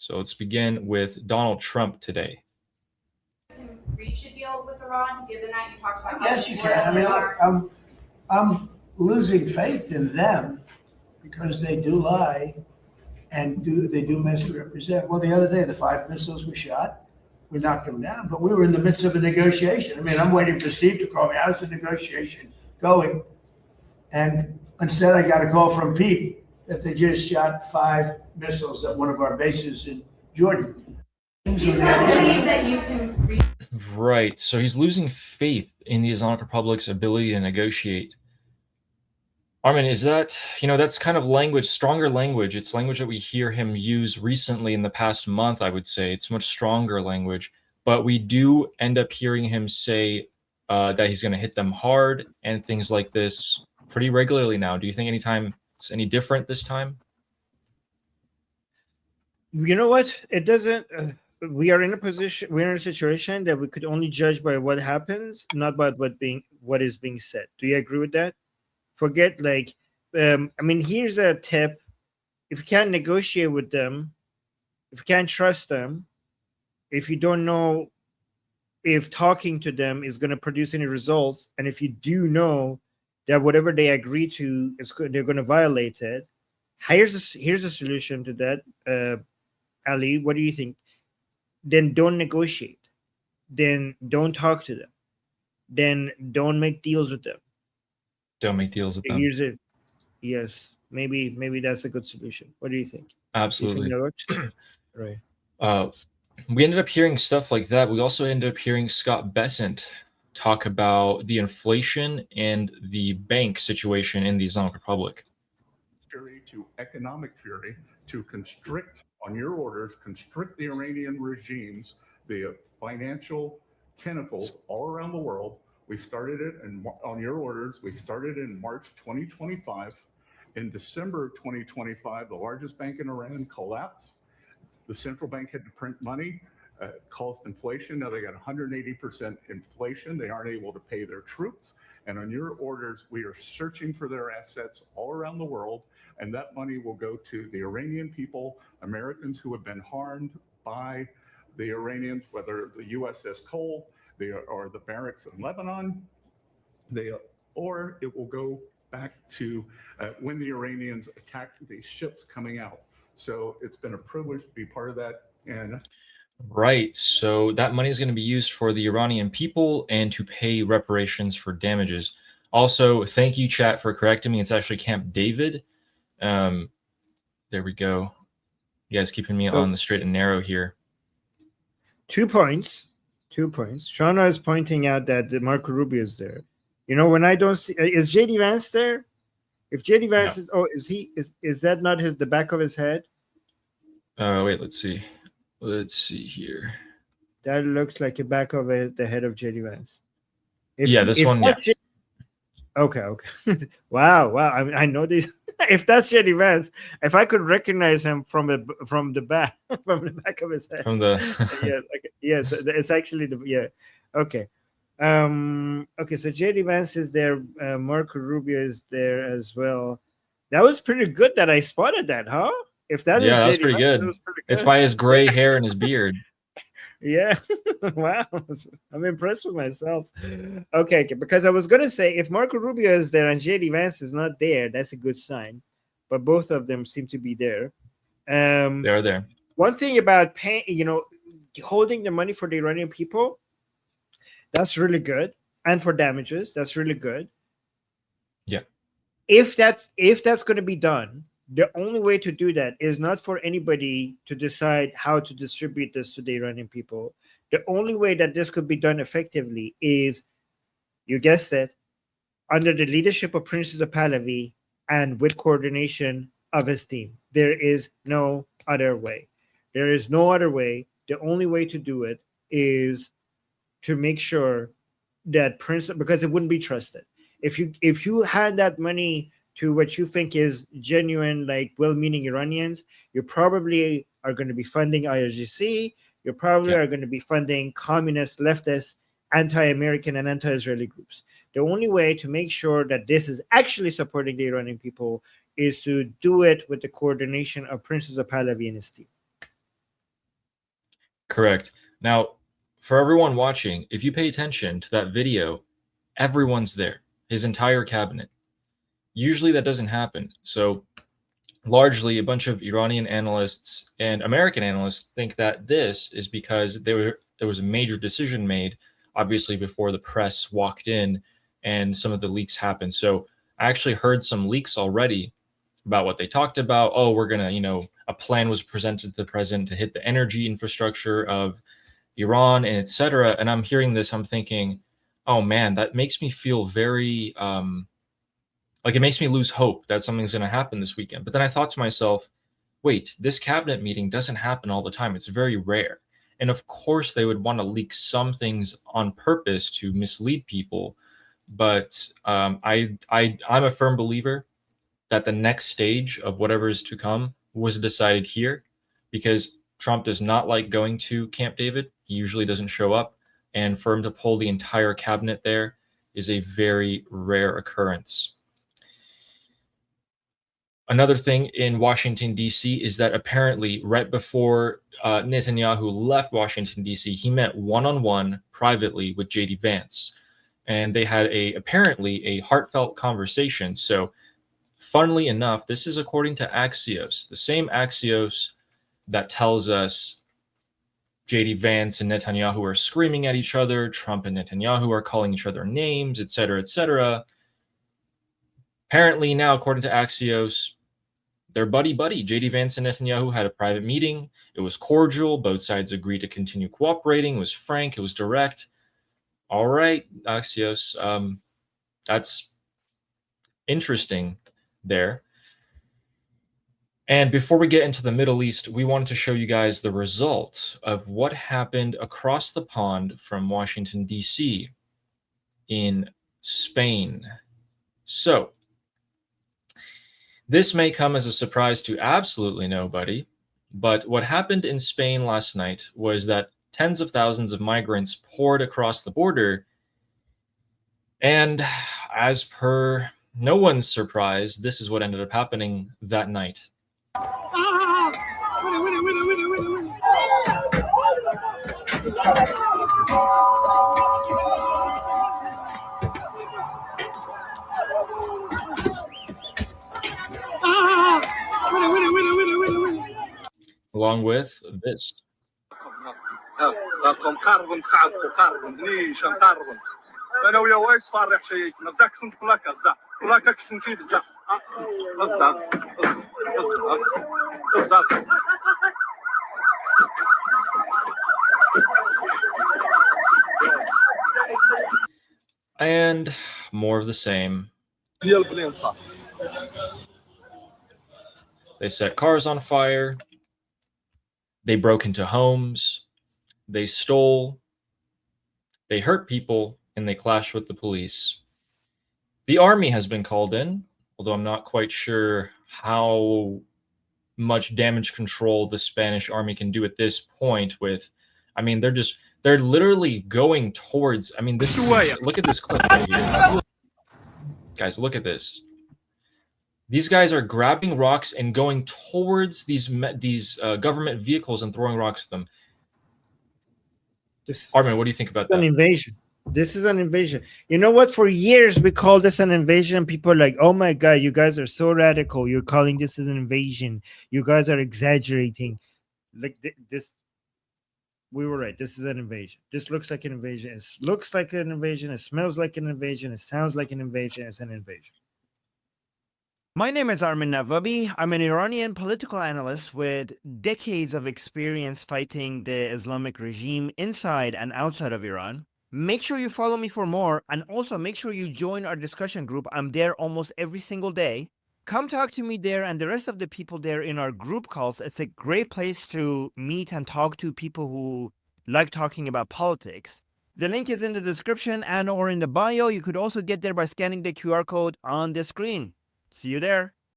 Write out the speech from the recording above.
So let's begin with Donald Trump today. Reach a deal with Iran, given that you talked about? Yes, you can. I mean, look, I'm losing faith in them because they do lie and they do misrepresent. Well, the other day, the 5 missiles we shot, we knocked them down, but we were in the midst of a negotiation. I mean, I'm waiting for Steve to call me. How's the negotiation going? And instead, I got a call from Pete that they just shot 5 missiles at one of our bases in Jordan. Do you believe that you can reach? Right. So he's losing faith in the Islamic Republic's ability to negotiate. Armin, is that, that's kind of language, stronger language. It's language that we hear him use recently in the past month, I would say. It's much stronger language. But we do end up hearing him say that he's going to hit them hard and things like this pretty regularly now. Do you think anytime it's any different this time? You know what? It doesn't. We are in a situation that we could only judge by what happens, not by what is being said. Do you agree with that? Forget here's a tip. If you can't negotiate with them, if you can't trust them, if you don't know if talking to them is going to produce any results, and if you do know that whatever they agree to they're going to violate it, here's a solution to that. Ali, what do you think? Then don't negotiate. Then don't talk to them. Then don't make deals with them. Don't make deals with them. Here's it. Yes, maybe that's a good solution. What do you think? Absolutely. You think right. We ended up hearing stuff like that. We also ended up hearing Scott Bessent talk about the inflation and the bank situation in the Islamic Republic. To economic fury, to constrict on your orders, constrict the Iranian regimes, the financial tentacles all around the world. We started it on your orders. We started in March 2025. In December 2025, the largest bank in Iran collapsed. The central bank had to print money, caused inflation. Now they got 180% inflation. They aren't able to pay their troops. And on your orders, we are searching for their assets all around the world. And that money will go to the Iranian people, Americans who have been harmed by the Iranians, whether the USS Cole, or the barracks in Lebanon, or it will go back to when the Iranians attacked these ships coming out. So it's been a privilege to be part of that. And right. So that money is going to be used for the Iranian people and to pay reparations for damages. Also, thank you, chat, for correcting me. It's actually Camp David. There we go. You guys keeping me on the straight and narrow here. 2 points. Shauna is pointing out that Marco Rubio is there. When I don't see, is JD Vance there? If JD Vance is that not the back of his head? Wait, let's see. Let's see here. That looks like the back of the head of JD Vance. This one. Yeah. Okay. Wow. I know these. If that's JD Vance, if I could recognize him from the back from the back of his head. From the yes, it's actually okay. Okay, so JD Vance is there, Marco Rubio is there as well. That was pretty good that I spotted that, huh? If that is that's JD pretty Vance, good. was pretty good. It's by his gray hair and his beard. Yeah. Wow. I'm impressed with myself. Okay, because I was gonna say if Marco Rubio is there and JD Vance is not there, that's a good sign. But both of them seem to be there. They're there. One thing about paying, holding the money for the Iranian people, that's really good. And for damages, that's really good. Yeah. If that's going to be done, the only way to do that is not for anybody to decide how to distribute this to the Iranian people. The only way that this could be done effectively is, you guessed it, under the leadership of Prince Pahlavi and with coordination of his team. There is no other way. There is no other way. The only way to do it is to make sure that because it wouldn't be trusted. If you hand that money to what you think is genuine, like well-meaning Iranians, you probably are going to be funding IRGC. You probably are going to be funding communist, leftist, anti-American, and anti-Israeli groups. The only way to make sure that this is actually supporting the Iranian people is to do it with the coordination of Prince Pahlavi and his team. Correct. Now, for everyone watching, if you pay attention to that video, everyone's there, his entire cabinet. Usually that doesn't happen. So largely a bunch of Iranian analysts and American analysts think that this is because there was a major decision made, obviously, before the press walked in and some of the leaks happened. So I actually heard some leaks already about what they talked about. Oh, we're going to, a plan was presented to the president to hit the energy infrastructure of Iran and etc. And I'm hearing this, I'm thinking, oh man, that makes me feel very, like it makes me lose hope that something's going to happen this weekend. But then I thought to myself, wait, this cabinet meeting doesn't happen all the time. It's very rare. And of course, they would want to leak some things on purpose to mislead people. But I'm a firm believer that the next stage of whatever is to come was decided here, because Trump does not like going to Camp David. He usually doesn't show up. And for him to pull the entire cabinet there is a very rare occurrence. Another thing in Washington, D.C. is that apparently right before Netanyahu left Washington, D.C., he met one-on-one privately with JD Vance. And they had apparently a heartfelt conversation. So funnily enough, this is according to Axios, the same Axios that tells us JD Vance and Netanyahu are screaming at each other, Trump and Netanyahu are calling each other names, etc., etc. Apparently now, according to Axios, they're buddy-buddy. JD Vance and Netanyahu had a private meeting. It was cordial. Both sides agreed to continue cooperating. It was frank. It was direct. All right, Axios. That's interesting there. And before we get into the Middle East, we wanted to show you guys the result of what happened across the pond from Washington, D.C. in Spain. So this may come as a surprise to absolutely nobody, but what happened in Spain last night was that tens of thousands of migrants poured across the border, and as per no one's surprise, this is what ended up happening that night. Along with this. انا ويا وايس فارح شيء مزاك سنت كلاك كسنتي بزاف بزاف And more of the same. ديال بلين صح They set cars on fire. They broke into homes. They stole. They hurt people, and they clashed with the police. The army has been called in, although I'm not quite sure how much damage control the Spanish army can do at this point with, I mean, they're literally going towards, I mean, this is, look at this clip right here. Guys, look at this. These guys are grabbing rocks and going towards these government vehicles and throwing rocks at them. Armin, what do you think about that? An invasion. This is an invasion. You know what? For years, we called this an invasion. People are like, oh my God, you guys are so radical. You're calling this as an invasion. You guys are exaggerating. Like this, we were right. This is an invasion. This looks like an invasion. It looks like an invasion. It smells like an invasion. It sounds like an invasion. It's an invasion. My name is Armin Navabi. I'm an Iranian political analyst with decades of experience fighting the Islamic regime inside and outside of Iran. Make sure you follow me for more, and also make sure you join our discussion group. I'm there almost every single day. Come talk to me there and the rest of the people there in our group calls. It's a great place to meet and talk to people who like talking about politics. The link is in the description and or in the bio. You could also get there by scanning the QR code on the screen. See you there.